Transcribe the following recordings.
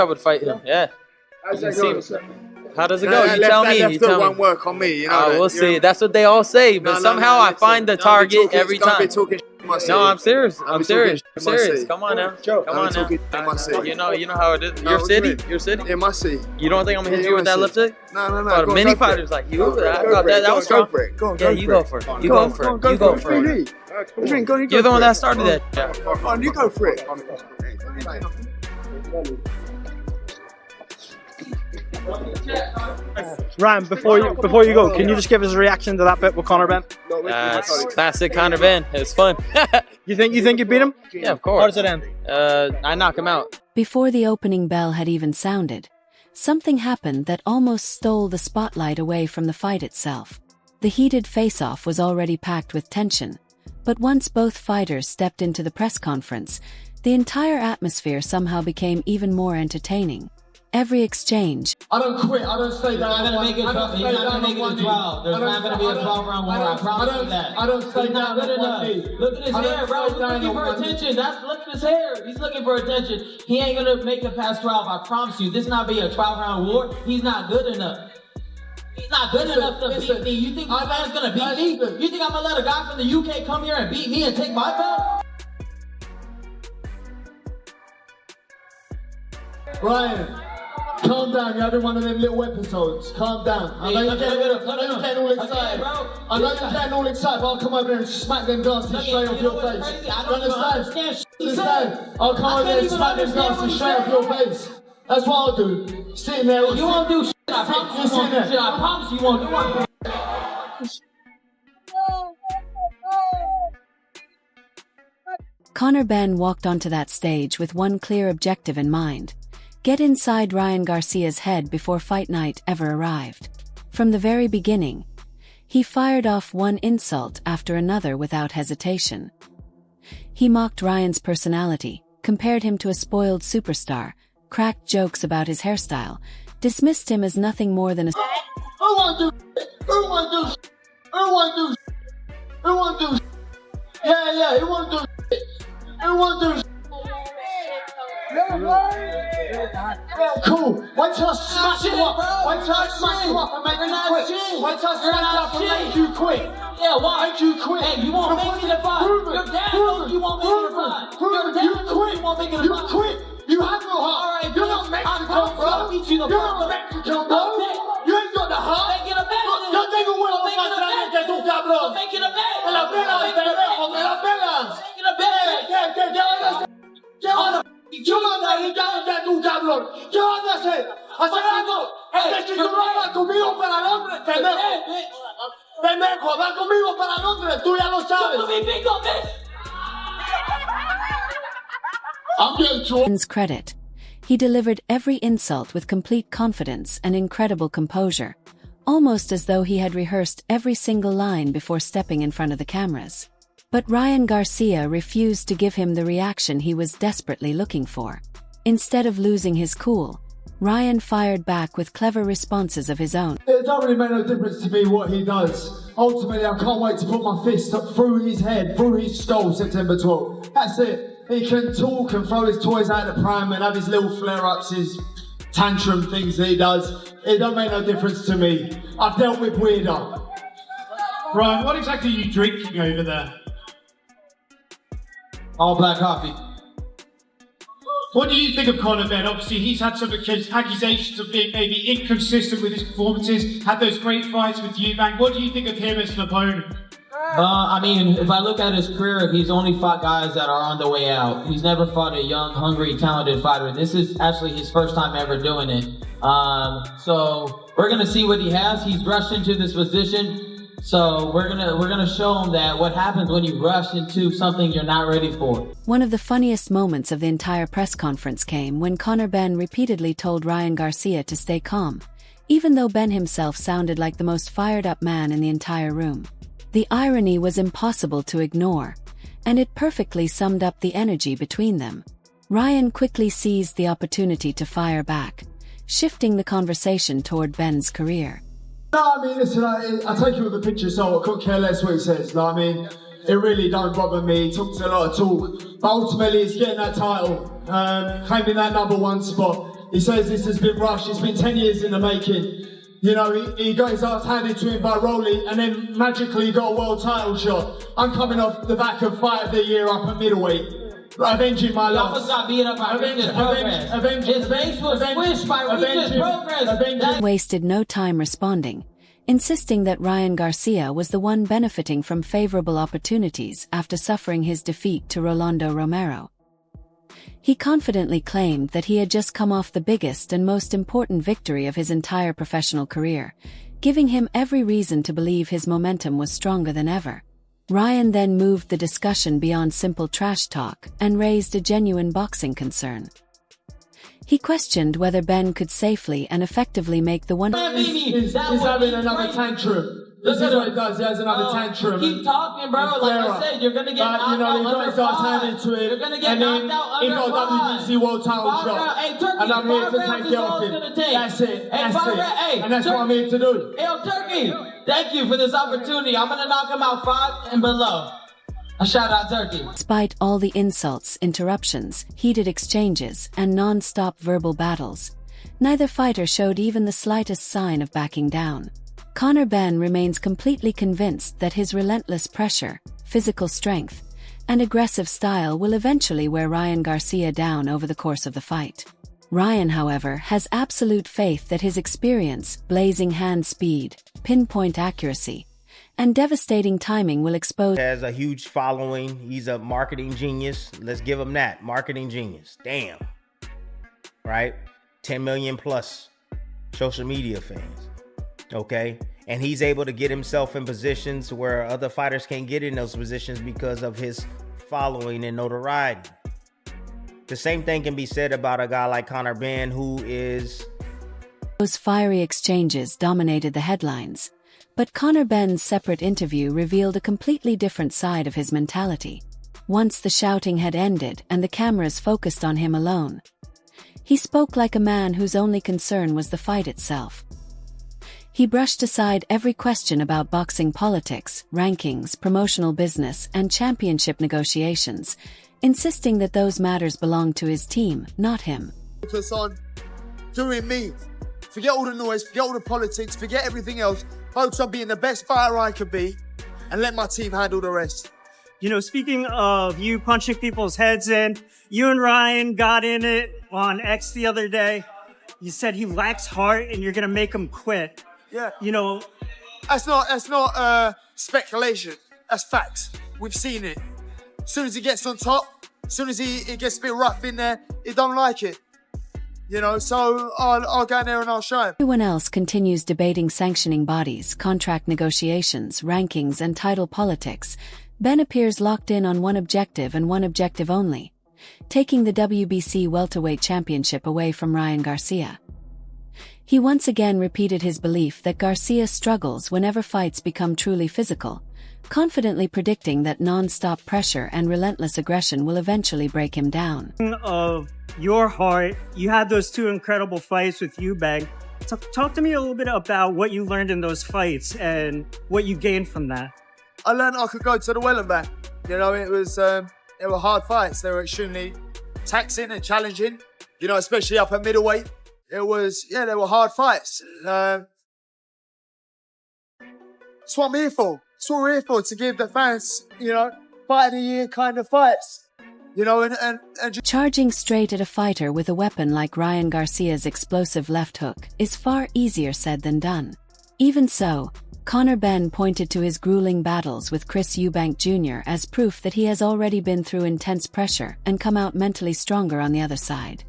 I would fight him. Yeah. How does it go? How does it go? You tell me. You tell me. Won't work on me. You know. We'll see. That's what they all say, but somehow I find the target every time. No, I'm serious. I'm serious. Come on now. Come on now. You know how it is. Your city. Your city. Yeah, my city. You don't think I'm gonna hit you with that left hook? No. Many fighters like you. That was strong. Yeah, you go for it. You go for it. You go for it. You're the one that started that. You go for it. Ryan, before you go, can you just give us a reaction to that bit with Conor Benn? Classic Conor Benn. It's fun. You think you beat him? Yeah, of course. How does it end? I knock him out. Before the opening bell had even sounded, something happened that almost stole the spotlight away from the fight itself. The heated face-off was already packed with tension, but once both fighters stepped into the press conference, the entire atmosphere somehow became even more entertaining. Every exchange. I don't quit. I don't stay down. You're not going to make it. You're not going to make it a 12. There's not going to be a 12-round war. I promise you that. I don't stay down. Good enough. Look at his hair, bro. He's looking for attention. Look at his hair. He's looking for attention. He ain't going to make it past 12. I promise you. This not be a 12-round war. He's not good enough. He's not good enough to beat me. You think my man's going to beat me? You think I'm going to let a guy from the UK come here and beat me and take my belt? Ryan. Calm down, you're having one of them little episodes. Calm down. I know you're getting all excited. I know you're getting all excited, but I'll come over there and smack them Garcia straight off your face. You understand? I'll come over there and smack them Garcia straight off your face. That's what I'll do. Sitting there. You won't do shit. I promise you won't do shit. I promise you won't do shit. Conor Benn walked onto that stage with one clear objective in mind: get inside Ryan Garcia's head before fight night ever arrived. From the very beginning, he fired off one insult after another without hesitation. He mocked Ryan's personality, compared him to a spoiled superstar, cracked jokes about his hairstyle, dismissed him as nothing more than a Who want to do Yeah, who want to do Who want to do Cool. Once I smash you up, and make you quit. Once I smash you up and make you quit. Yeah, why? Make you quit. Hey, you won't make it a fight. Your dad knows you won't make it a fight. Your dad knows you won't make it a fight. You quit. You have no heart. Alright, you're not Mexican, bro. You're not Mexican, bro. You ain't got the heart. Make it a bet. Yo tengo un huevo más grande que tú, cabrón. Make it a bet. Me la pelas, pendejo, me la pelas. Make it a bet. ¿Qué vas a hacer tú, cabrón? ¿Qué vas a hacer? ¿Hacer algo? Es que tú no hablas conmigo para Londres, pendejo. Pendejo, hablar conmigo para Londres, tú ya lo sabes. I'm getting to Benn's credit. He delivered every insult with complete confidence and incredible composure, almost as though he had rehearsed every single line before stepping in front of the cameras. But Ryan Garcia refused to give him the reaction he was desperately looking for. Instead of losing his cool, Ryan fired back with clever responses of his own. It don't really make no difference to me what he does. Ultimately, I can't wait to put my fist up through his head, through his skull, September 12th. That's it. He can talk and throw his toys out the pram and have his little flare-ups, his tantrum things that he does. It don't make no difference to me. I've dealt with weirder. Ryan, what exactly are you drinking over there? All black coffee. What do you think of Conor Benn? Obviously, he's had some accusations of being maybe inconsistent with his performances, had those great fights with Eubank. What do you think of him as an opponent? I mean, if I look at his career, he's only fought guys that are on the way out. He's never fought a young, hungry, talented fighter. This is actually his first time ever doing it. So we're gonna see what he has. He's rushed into this position. So we're gonna show him that what happens when you rush into something you're not ready for. One of the funniest moments of the entire press conference came when Conor Benn repeatedly told Ryan Garcia to stay calm, even though Benn himself sounded like the most fired-up man in the entire room. The irony was impossible to ignore, and it perfectly summed up the energy between them. Ryan quickly seized the opportunity to fire back, shifting the conversation toward Benn's career. No, I mean, listen, I take you with the picture, so I couldn't care less what he says. No, I mean, it really don't bother me. He talks a lot of talk, but ultimately he's getting that title, claiming that #1 spot. He says this has been rushed. It's been 10 years in the making. You know, he got his ass handed to him by Rolly, and then magically got a world title shot. I'm coming off the back of Fight of the Year up at middleweight, avenging my loss. Almost got beat up by Regis Progress. His face was squished by Regis Progress. Wasted no time responding, insisting that Ryan Garcia was the one benefiting from favorable opportunities after suffering his defeat to Rolando Romero. He confidently claimed that he had just come off the biggest and most important victory of his entire professional career, giving him every reason to believe his momentum was stronger than ever. Ryan then moved the discussion beyond simple trash talk and raised a genuine boxing concern. He questioned whether Benn could safely and effectively make the one. He's having another tantrum. This is what he does, he has another tantrum. Keep talking, bro. Like I said, you're going to get knocked out under five. You're going to get knocked out under five. He got a WBC World title shot. Hey, Turkey, and I'm here to take it off him. That's it. And that's what I'm here to do. Hey, Turkey, thank you for this opportunity. I'm going to knock him out 5 and below. A shout out, Turkey. Despite all the insults, interruptions, heated exchanges, and non-stop verbal battles, neither fighter showed even the slightest sign of backing down. Conor Benn remains completely convinced that his relentless pressure, physical strength, and aggressive style will eventually wear Ryan Garcia down over the course of the fight. Ryan, however, has absolute faith that his experience, blazing hand speed, pinpoint accuracy, and devastating timing will expose. He has a huge following. He's a marketing genius. Let's give him that. Marketing genius. Damn. Right? 10 million plus social media fans. Okay? And he's able to get himself in positions where other fighters can't get in those positions because of his following and notoriety. The same thing can be said about a guy like Conor Benn, who is... Those fiery exchanges dominated the headlines, but Conor Benn's separate interview revealed a completely different side of his mentality. Once the shouting had ended and the cameras focused on him alone, he spoke like a man whose only concern was the fight itself. He brushed aside every question about boxing politics, rankings, promotional business, and championship negotiations, insisting that those matters belonged to his team, not him. Focus on doing me. Forget all the noise, forget all the politics, forget everything else. Focus on being the best fighter I could be and let my team handle the rest. You know, speaking of you punching people's heads in, you and Ryan got in it on X the other day. You said he lacks heart and you're going to make him quit. Yeah. You know, that's not speculation. That's facts. We've seen it. As soon as he gets on top, as soon as he gets a bit rough in there, he don't like it. You know, so I'll go in there and I'll show him. Everyone else continues debating sanctioning bodies, contract negotiations, rankings, and title politics. Benn appears locked in on one objective and one objective only: taking the WBC welterweight championship away from Ryan Garcia. He once again repeated his belief that Garcia struggles whenever fights become truly physical, confidently predicting that non-stop pressure and relentless aggression will eventually break him down. Of your heart, you had those 2 incredible fights with Eubank. So talk to me a little bit about what you learned in those fights and what you gained from that. I learned I could go to the well and back. You know, it was they were hard fights. They were extremely taxing and challenging. You know, especially up at middleweight. They were hard fights. That's what I'm here for. That's what we're here for, to give the fans, you know, fight of the year kind of fights. You know, and Charging straight at a fighter with a weapon like Ryan Garcia's explosive left hook is far easier said than done. Even so, Conor Benn pointed to his grueling battles with Chris Eubank Jr. as proof that he has already been through intense pressure and come out mentally stronger on the other side.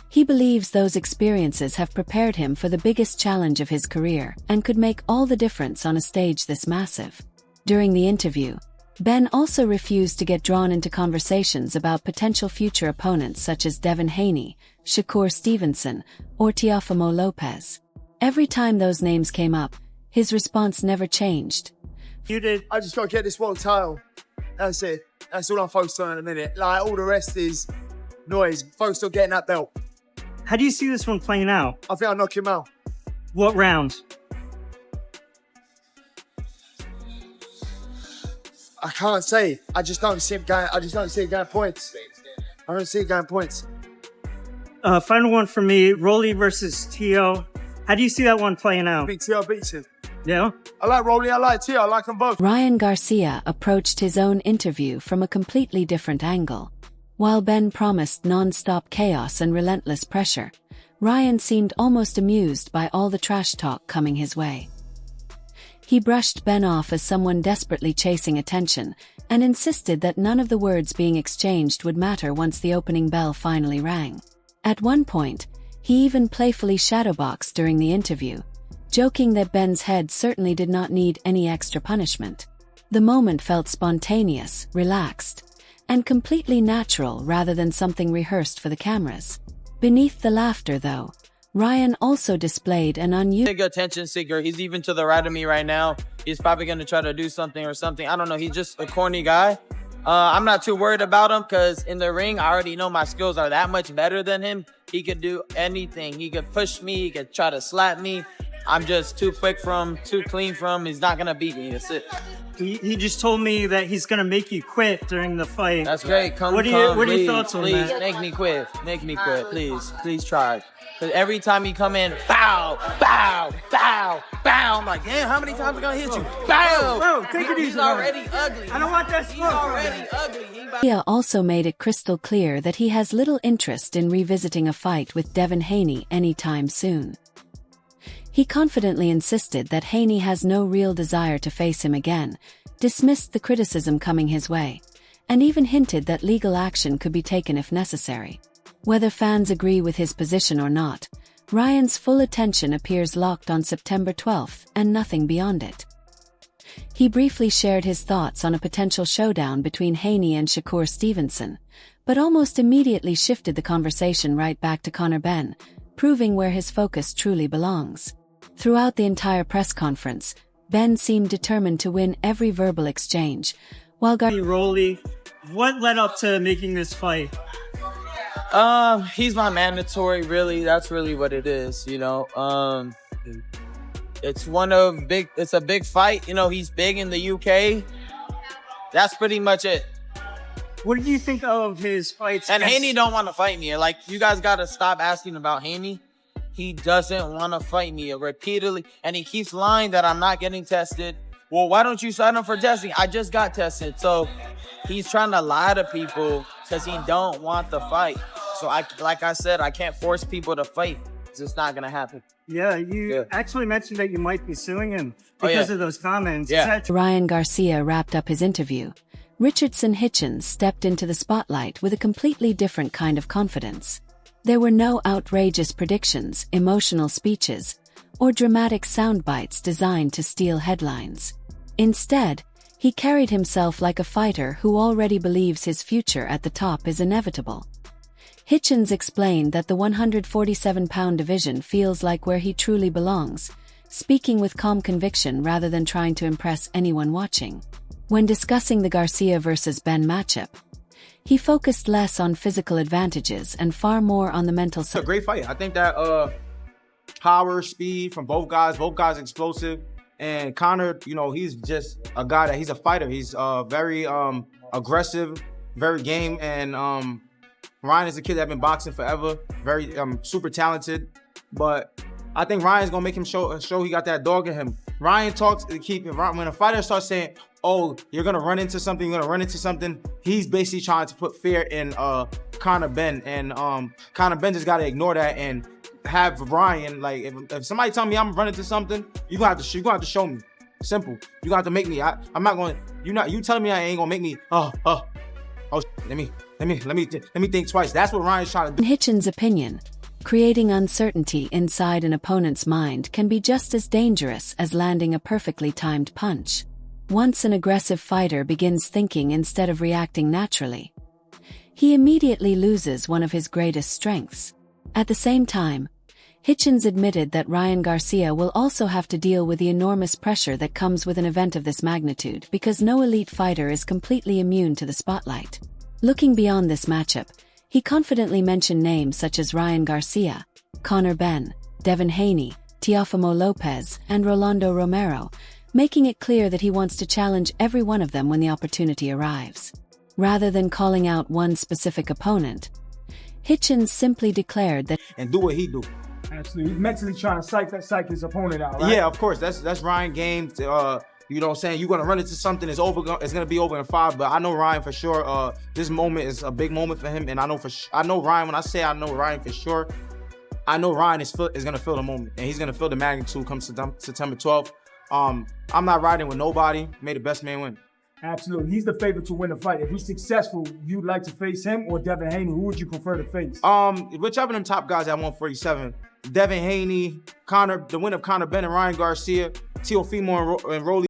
He believes those experiences have prepared him for the biggest challenge of his career and could make all the difference on a stage this massive. During the interview, Benn also refused to get drawn into conversations about potential future opponents such as Devin Haney, Shakur Stevenson, or Teofimo Lopez. Every time those names came up, his response never changed. I just got to get this world title. That's it. That's all I'm focused on in a minute. Like, all the rest is noise. Focused on getting that belt. How do you see this one playing out? I think I'll knock him out. What round? I can't say. I just don't see him going. I just don't see it going points. I don't see it going points. Final one for me, Rolly versus Tio. How do you see that one playing I out? think Tio beats him. Yeah? I like Rolly, I like Tio, I like them both. Ryan Garcia approached his own interview from a completely different angle. While Ben promised non-stop chaos and relentless pressure, Ryan seemed almost amused by all the trash talk coming his way. He brushed Ben off as someone desperately chasing attention, and insisted that none of the words being exchanged would matter once the opening bell finally rang. At one point, he even playfully shadowboxed during the interview, joking that Ben's head certainly did not need any extra punishment. The moment felt spontaneous, relaxed, and completely natural rather than something rehearsed for the cameras. Beneath the laughter, though, Ryan also displayed an unusual big attention seeker. He's even to the right of me right now. He's probably going to try to do something or something. I don't know. He's just a corny guy. I'm not too worried about him because in the ring, I already know my skills are that much better than him. He could do anything. He could push me. He could try to slap me. I'm just too quick from him, too clean from him. He's not going to beat me. That's it. He just told me that he's going to make you quit during the fight. That's great. What are your thoughts on that? Please, make me quit. Make me quit. Please try. Because every time you come in, bow, bow, bow, bow. I'm like, damn, how many times am I going to hit you? Bow. Bro, take it easy. He's already ugly. I don't want that He's smoke. already ugly. Garcia also made it crystal clear that he has little interest in revisiting a fight with Devin Haney anytime soon. He confidently insisted that Haney has no real desire to face him again, dismissed the criticism coming his way, and even hinted that legal action could be taken if necessary. Whether fans agree with his position or not, Ryan's full attention appears locked on September 12th and nothing beyond it. He briefly shared his thoughts on a potential showdown between Haney and Shakur Stevenson, but almost immediately shifted the conversation right back to Conor Benn, proving where his focus truly belongs. Throughout the entire press conference, Ben seemed determined to win every verbal exchange, while Rolly, what led up to making this fight? He's my mandatory, really. That's really what it is, you know. It's a big fight. You know, he's big in the UK. That's pretty much it. What did you think of his fights? And Haney don't want to fight me. Like, you guys got to stop asking about Haney. He doesn't want to fight me repeatedly. And he keeps lying that I'm not getting tested. Well, why don't you sign up for testing? I just got tested. So he's trying to lie to people because he don't want the fight. So like I said, I can't force people to fight. It's just not going to happen. Yeah, you actually mentioned that you might be suing him because of those comments. Yeah. Ryan Garcia wrapped up his interview, Richardson Hitchens stepped into the spotlight with a completely different kind of confidence. There were no outrageous predictions, emotional speeches, or dramatic sound bites designed to steal headlines. Instead, he carried himself like a fighter who already believes his future at the top is inevitable. Hitchens explained that the 147-pound division feels like where he truly belongs, speaking with calm conviction rather than trying to impress anyone watching. When discussing the Garcia versus Benn matchup, he focused less on physical advantages and far more on the mental side. It's a great fight. I think that power, speed from both guys explosive. And Conor, you know, he's just a guy he's a fighter. He's very aggressive, very game. And Ryan is a kid that's been boxing forever, very super talented. But I think Ryan's gonna make him show he got that dog in him. Ryan talks to keep it. When a fighter starts saying, "Oh, you're gonna run into something," he's basically trying to put fear in Conor Benn, and Conor Benn just gotta ignore that and have Ryan, like, if somebody tell me I'm running into something, you gonna have to show me. Simple. You gonna have to make me. I'm not going. You telling me I ain't gonna make me. Let me think twice. That's what Ryan's trying to do. In Hitchens' opinion, creating uncertainty inside an opponent's mind can be just as dangerous as landing a perfectly timed punch. Once an aggressive fighter begins thinking instead of reacting naturally, he immediately loses one of his greatest strengths. At the same time, Hitchens admitted that Ryan Garcia will also have to deal with the enormous pressure that comes with an event of this magnitude because no elite fighter is completely immune to the spotlight. Looking beyond this matchup, he confidently mentioned names such as Ryan Garcia, Conor Benn, Devin Haney, Teofimo Lopez, and Rolando Romero, making it clear that he wants to challenge every one of them when the opportunity arrives. Rather than calling out one specific opponent, Hitchens simply declared that and do what he do. Absolutely. He's mentally trying to psych his opponent out, right? Yeah, of course. That's Ryan game. You know what I'm saying? You're gonna run into something. It's gonna be over in 5. But I know Ryan for sure. This moment is a big moment for him, and I know Ryan. When I say I know Ryan for sure, I know Ryan is gonna feel the moment, and he's gonna feel the magnitude come September 12th. I'm not riding with nobody. May the best man win. Absolutely. He's the favorite to win the fight. If he's successful, you'd like to face him or Devin Haney. Who would you prefer to face? Whichever of them top guys at 147. Devin Haney, the winner of Conor Benn and Ryan Garcia, Teofimo and Rolly.